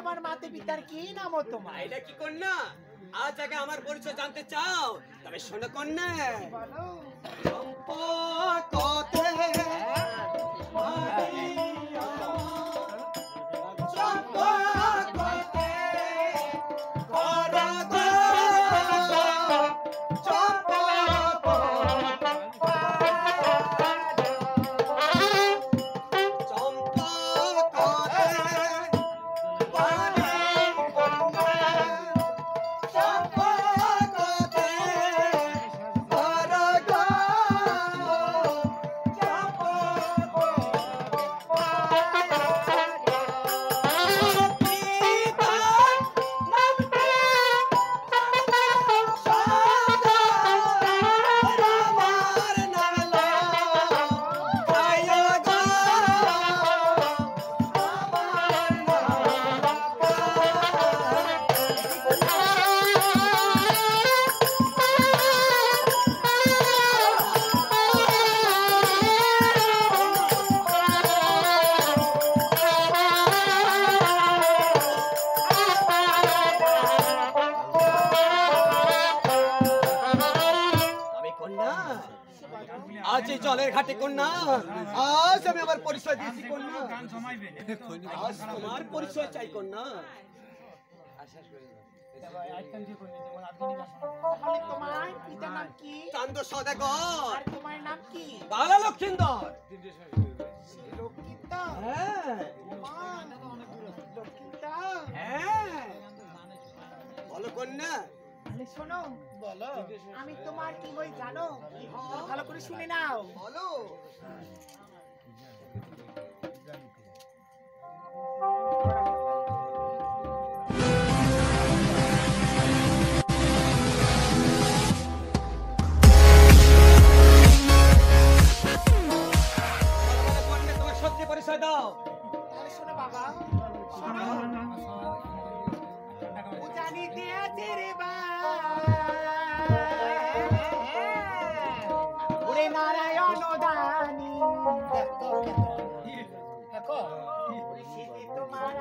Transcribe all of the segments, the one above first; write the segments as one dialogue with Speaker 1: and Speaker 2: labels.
Speaker 1: তোমার মাতে পিতার কি নাম তোমার?
Speaker 2: এটা কি কন্যা? আজ আগে আমার পরিচয় জানতে চাও? তবে শোনো কন্যা, চম্পকতে জলের ঘাটে কন্যা, আজ আমি আমার পরিচয় দিয়েছি কন্যা। আজ তোমার পরিচয় চাই কন্যা।
Speaker 1: তোমার পিতার নাম কি?
Speaker 2: চান্দ সদাগর।
Speaker 1: আর তোমার নাম কি?
Speaker 2: বালা লক্ষিন্দর।
Speaker 1: লক্ষিন্দর?
Speaker 2: হ্যাঁ।
Speaker 1: লক্ষিন্দর?
Speaker 2: হ্যাঁ। বলো কন্যা।
Speaker 1: শোনো, বলো। আমি তোমার কি হই জানো? ভালো করে শুনে নাও।
Speaker 2: বলো। তোমার সত্যি পরিচয় দাও।
Speaker 1: তাহলে শোনো বাবা, শোনো। ও জানি দিয়েছে রে ওরে নারায়ণ দানি দেখো সেটি তোমার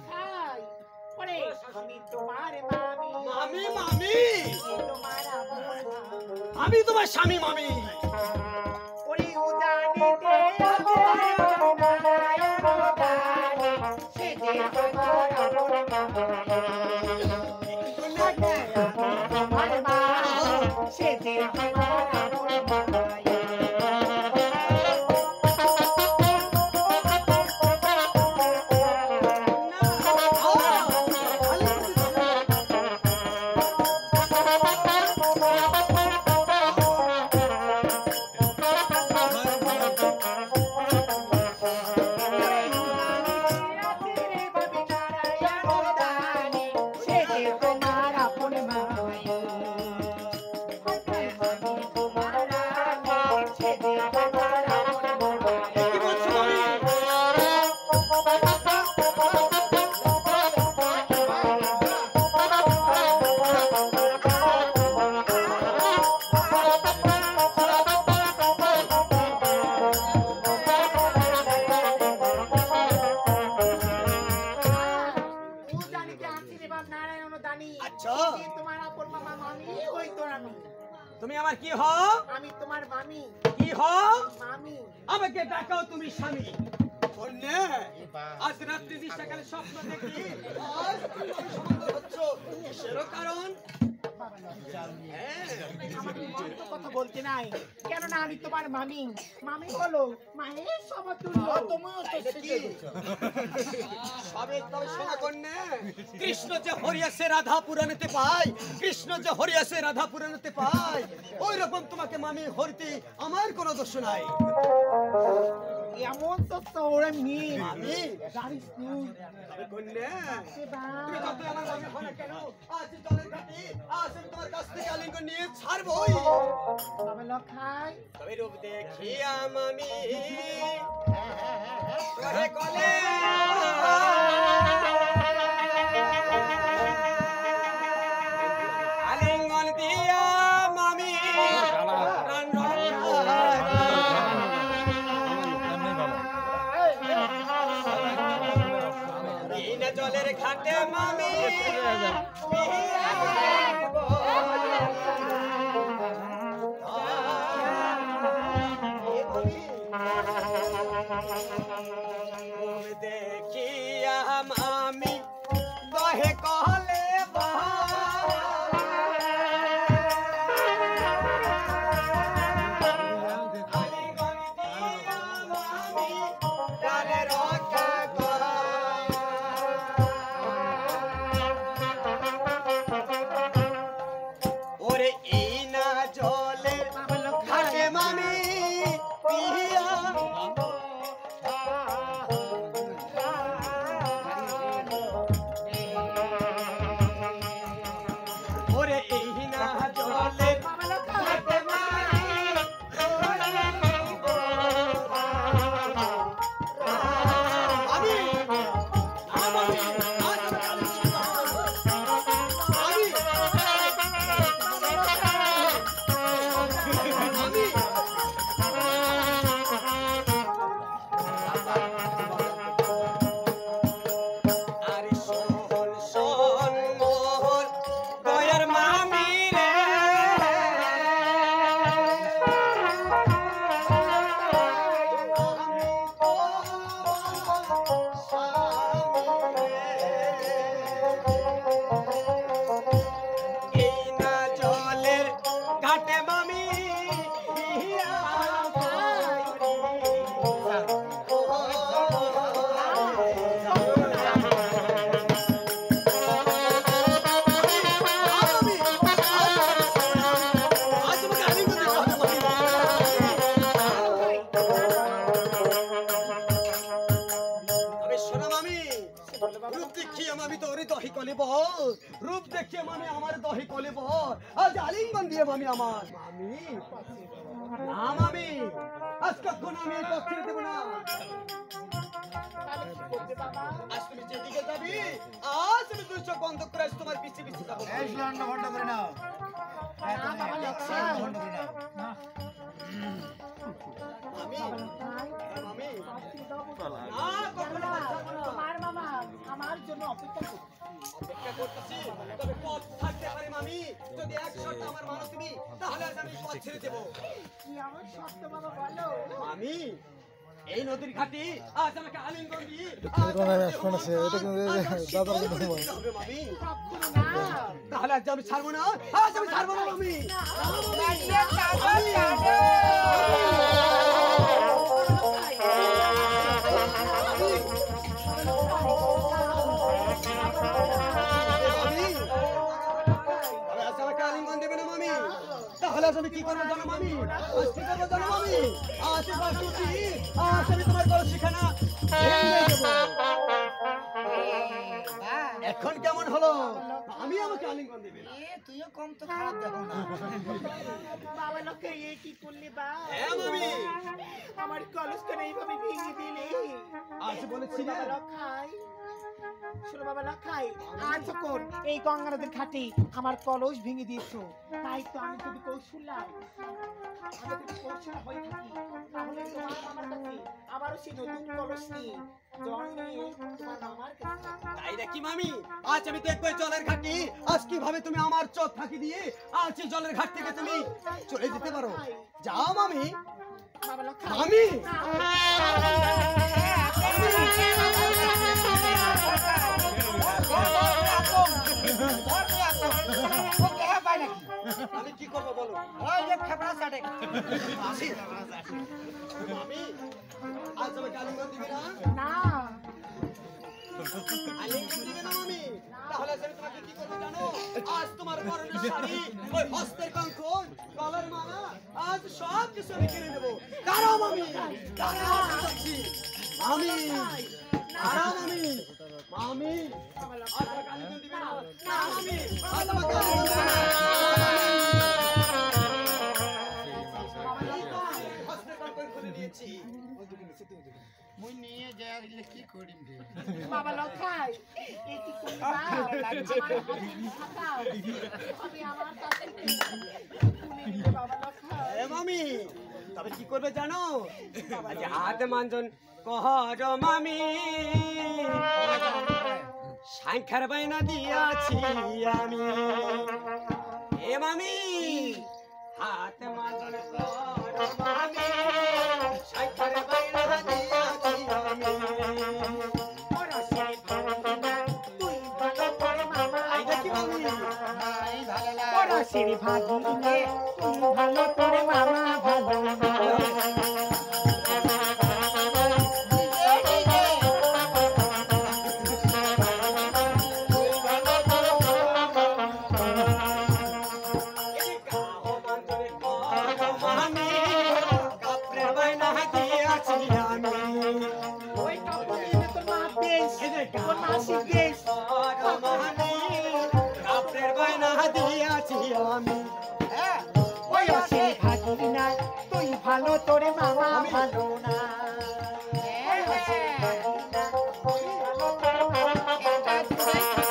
Speaker 1: খাই ওরে আমি তোমার মামি
Speaker 2: মামি মামি
Speaker 1: তোমার
Speaker 2: আমি তোমার স্বামী মামি।
Speaker 1: ওরে উদানি
Speaker 2: তুমি আমার কি হও?
Speaker 1: আমি তোমার মামি।
Speaker 2: কি হও?
Speaker 1: মামি।
Speaker 2: আমাকে ডাকাও তুমি স্বামী। কন্যা, আজ রাত্রি দিশাকালে স্বপ্ন দেখি আজ তুমি সম্বন্ধ হচ্ছ, কিসের কারণ?
Speaker 1: কথা বলতে নাই, কেননা আমি তোমার মামি। মামি হলো মায়ের সমতুল্য।
Speaker 2: সবে তবে শোনা কন্যা, কৃষ্ণ যে হরিয়াছে রাধা পুরাণেতে পায়, কৃষ্ণ যে হরিয়াছে রাধা পুরাণেতে পায়, ওই রকম তোমাকে মামি হরিতে আমার কোনো দোষ নাই।
Speaker 1: এমন তো তোরে মেয়ে
Speaker 2: মামি
Speaker 1: জানিস তুই
Speaker 2: কন্যা, তুমি কত আমার মামি হলে কেন? আজ জলের ঘাটে আজ আমি তোমার কাছ থেকে আলিঙ্গন নিয়ে ছাড়বই।
Speaker 1: বাবা লখাই
Speaker 2: তবে রূপ দেখিয়া মামি করে কলে আলিঙ্গন দিয়া মামি প্রাণ রক্ষা দেখিয়া মামি দহে কহলে ওরে এই না জলের ঘাটে মামি পিয়া ওরে এই না জলের ঘাটে মামি রূপ দেখিয়ে মামি আমার দহি কলিব আজ আলিঙ্গন দিয়ে মামি আমার মামি না মামি আজ কখন আমি এই পক্ষে দেব না আজ তুমি যেদিকে যাবি আজ আমি দুই চোখ বন্ধ করে আজ তোমার পিছে পিছে যাবো
Speaker 3: এই লন্ড ভন্ড করে নাও
Speaker 2: মামি মামি
Speaker 1: আমার জন্য অপেক্ষা
Speaker 2: করতেছি তবে পথ থাকতে পারে মামি যদি এক শর্ত আমার মানো তুমি তাহলে আজ আমি পথ ছেড়ে দেব
Speaker 1: কি আমার শর্ত বাবা বলো
Speaker 2: মামি এই নদীর ঘাটে আজ আমাকে আলিঙ্গন দিয়ে
Speaker 3: শোনাছে এটা কিন্তু দাদার কিন্তু
Speaker 2: মামি তাহলে আজ আমি ছাড়বো না আজ আমি ছাড়বো না মামি তাহলে আমি কি করবো জানো মামি আজ কি করবো জানো মামি আজ আমি তোমার কলসিখানা এখন কেমন হলো আমি আমাকে আলিঙ্গন দেবে
Speaker 3: তুইও কম তো খারাপ দেখো না
Speaker 1: বাবা লোকে এ কি করলি বা
Speaker 2: হ্যাঁ মামি
Speaker 1: আমার কলসটা এইভাবে ভেঙে দিলি
Speaker 2: আজ বলেছি না
Speaker 1: লখাই শোনো বাবা লখাই আজ যখন এই গঙ্গা নদীর ঘাটে আমার কলস ভেঙে দিয়েছো তাই তো আমি যদি কৌশল্যাম আমি যদি কৌশল হয়ে থাকি তাহলে তোমার আমার কাছে আবারও সেই নতুন কলস নিয়ে জল নিয়ে তোমার মামার কাছে
Speaker 2: তাই নাকি মামি আজ আমি দেখবো জলের ঘাটে আজ কিভাবে তুমি আমার চোখ ফাঁকি দিয়ে আজ এই জলের ঘাট থেকে তুমি চলে যেতে পারো যাও মামি
Speaker 1: বাবা লখাই
Speaker 2: মামি আমি কি করবো বলো
Speaker 3: ওই যে খেপড়া সাটে
Speaker 2: মামি মামি আজ আমাকে আলিঙ্গন দিবে না
Speaker 1: না
Speaker 2: আলিঙ্গন দিবে না মামি তাহলে আমি তোমাকে কি করবো জানো আজ তোমার পরনের শাড়ি ওই হস্তের কঙ্কন গলার মালা আজ সব কিছু আমি কিনে নেবো দাঁড়াও মামি দাঁড়াও মামি দাঁড়াও মামি মামি আজ আমাকে আলিঙ্গন দিবে না না মামি আজ আমাকে আলিঙ্গন দিবে না হস্তের কঙ্কন খুলে নিয়েছি
Speaker 3: মুই নিয়ে যাই কি করিম রে
Speaker 1: বাবা লখাই এ কি করলি বা আমি আমার কাছে শুনে নিতে বাবা লখাই
Speaker 2: এ মামি তবে কি করবে জানো আজ হাতে মানজন কহর মামি সংখ্যার বাইনা দিয়াছি আমি এ মামি হাত মাদর কর মামি সংখ্যার বাইনা দিয়াছি আমি
Speaker 1: তুই ভালো করে মামা
Speaker 2: আইদা কি মামি
Speaker 3: এই ভালো লাগে
Speaker 1: পড়াশির ভাগিনে তুই ভালো করে মামা ভালো না ওই কাপড়ে তোর মা দেশ তোর মাসি দেশ
Speaker 3: হ্যাঁ
Speaker 1: ওই আসে ভাগিনা তুই ভালো তোরে মামা ভালো না ওই আসে ভাগিনা তুই ভালো তোরে মামা
Speaker 3: এটা তুই থাকো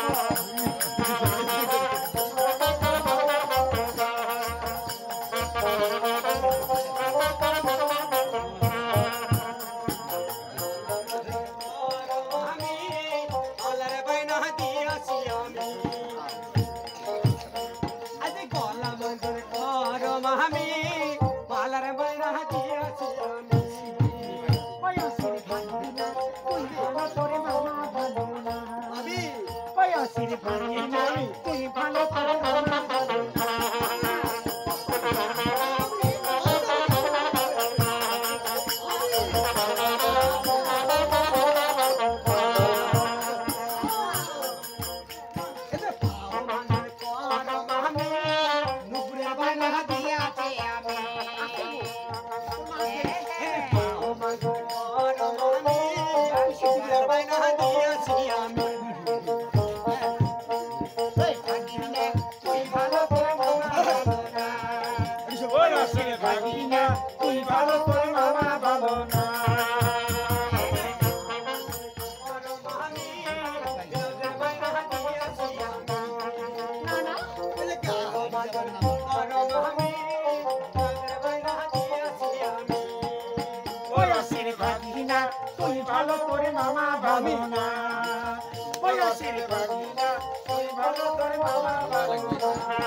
Speaker 1: ওই আসে ভাগিনা তুই ভালো তোরে মামা ভালো না ওই আসে ভাগিনা তুই ভালো তোরে মামা ভালো না
Speaker 3: দিয়াছি আমি এই ভাগিনে তুই ভালো করে মামা ভালো না
Speaker 1: ওই আসে ভাগিনা তুই ভালো তোরে মামা ভালো না না না ওই আসে ভাগিনা তুই ভালো তোরে মামা ভালো না ওই আসে ভাগিনা তুই ভালো তোরে মামা ভালো না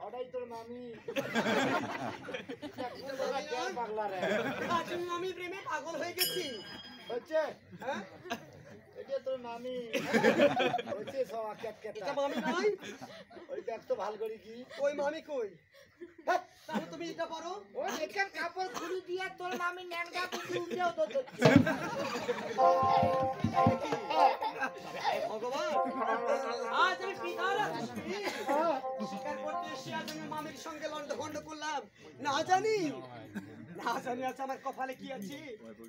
Speaker 1: ওটাই তোর মামি পাগলা রে
Speaker 2: আমি প্রেমে পাগল হয়ে গেছি
Speaker 1: হচ্ছে
Speaker 2: হ্যাঁ
Speaker 1: এটা তোর মামি হচ্ছে সব
Speaker 2: এটা মামি নয়
Speaker 1: ওই দেখ তো ভালো করে কি
Speaker 2: ওই মামি কই তাহলে তুমি এটা পারো
Speaker 3: ও এখান কাপড় খুলে দিয়া তোর মামি ন্যানগা পুঁতি উঠেও তো
Speaker 2: ভগবান আজ আমি পিতার স্বীকার করতে এসে আজ আমি মামির সঙ্গে লন্ডভন্ড করলাম না জানি আজ আমার কপালে কি আছে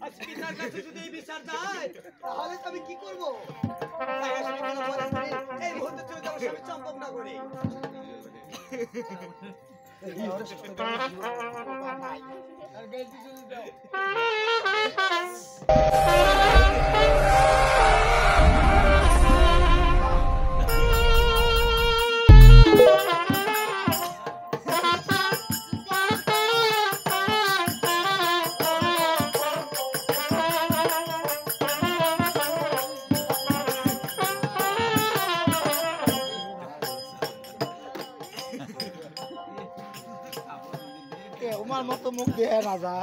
Speaker 2: আজ পিতার কাছে যদি এই বিচার যায় তাহলে তো আমি কি করবো তাই আসলে কোনো বলার নেই। এই মুহূর্তে চলে যাবো স্বামী চম্পকনগরে
Speaker 1: উমার মতো মুখ দিয়ে রাজা